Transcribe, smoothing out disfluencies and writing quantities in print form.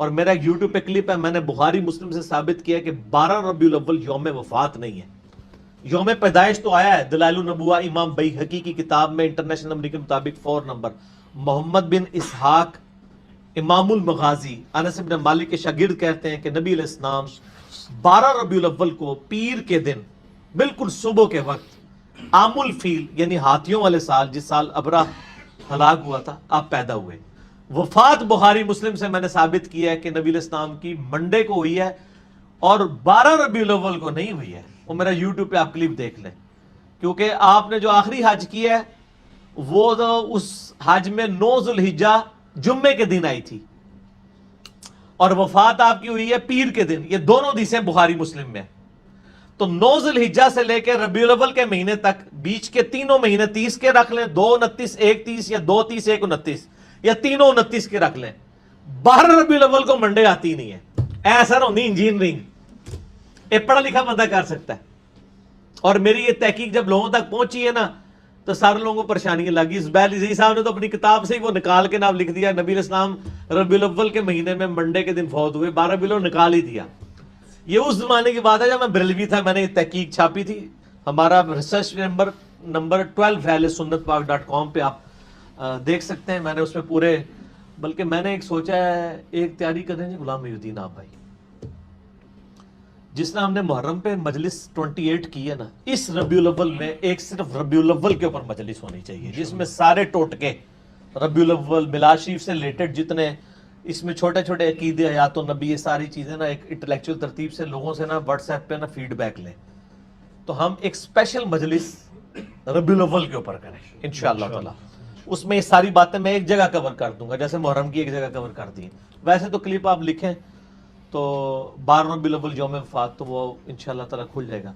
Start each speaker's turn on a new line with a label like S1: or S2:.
S1: اور میرا ایک یوٹیوب پہ کلپ ہے، میں نے بخاری مسلم سے ثابت کیا کہ 12 ربیع الاول یوم وفات نہیں ہے، یوم پیدائش تو آیا ہے دلائل النبوہ امام بیہقی کی کتاب میں انٹرنیشنل نمبر کے مطابق 4 نمبر، محمد بن اسحاق امام المغازی انس بن مالک کے شاگرد کہتے ہیں کہ نبی علیہ السلام 12 ربیع الاول کو پیر کے دن بالکل صبح کے وقت عام الفیل یعنی ہاتھیوں والے سال، جس سال ابرہ ہلاک ہوا تھا، آپ پیدا ہوئے۔ وفات بخاری مسلم سے میں نے ثابت کیا ہے کہ نبی علیہ السلام کی منڈے کو ہوئی ہے اور 12 ربیع الاول کو نہیں ہوئی ہے۔ وہ میرا یوٹیوب پہ آپ کلپ دیکھ لیں، کیونکہ آپ نے جو آخری حج کیا ہے وہ تو اس حج میں 9 ذوالحجہ جمعے کے دن آئی تھی، اور وفات آپ کی ہوئی ہے پیر کے دن۔ یہ دونوں حدیثیں بخاری مسلم میں، تو 9 ذوالحجہ سے لے کے ربیع الاول کے مہینے تک بیچ کے تینوں مہینے 30 کے رکھ لیں، 2 29 1 30 یا 2 30 1 29 یا تینوں 29 کے رکھ لیں، 12 ربیع الاول کو منڈے آتی نہیں ہے۔ ایسا نہ ہونی انجینئرنگ یہ پڑھا لکھا بندہ کر سکتا ہے۔ اور میری یہ تحقیق جب لوگوں تک پہنچی ہے نا تو سارے لوگوں کو پریشانیاں لگی۔ زبیر عزیز صاحب نے تو اپنی کتاب سے ہی وہ نکال کے نام لکھ دیا، نبی علیہ السلام ربیع الاول کے مہینے میں منڈے کے دن فوت ہوئے، 12 ربیع الاول نکال ہی دیا۔ یہ اس زمانے کی بات ہے جب میں بریلوی تھا، میں نے یہ تحقیق چھاپی تھی۔ ہمارا ریسرچ نمبر 12 ہے sunnatpak.com پہ آپ دیکھ سکتے ہیں۔ میں نے اس میں پورے، بلکہ میں نے ایک سوچا ہے ایک تیاری کریں جی غلام محی الدین آپ بھائی، جس نے ہم نے محرم پہ مجلس 28 کی ہے نا، اس ربیع الاول میں ایک صرف ربیع الاول کے اوپر مجلس ہونی چاہیے جس میں سارے ٹوٹکے ربیع الاول میلاد شریف سے ریلیٹڈ جتنے اس میں چھوٹے چھوٹے عقیدے حیات النبی یہ ساری چیزیں نا ایک انٹلیکچوئل ترتیب سے لوگوں سے نا واٹس ایپ پہ نا فیڈ بیک لیں، تو ہم ایک اسپیشل مجلس ربیع الاول کے اوپر کریں انشاءاللہ تعالی۔ اس میں یہ ساری باتیں میں ایک جگہ کور کر دوں گا، جیسے محرم کی ایک جگہ کور کر دی۔ ویسے تو کلپ آپ لکھیں تو 12 ربیع الاول یوم وفات تو وہ انشاءاللہ تعالی کھل جائے گا۔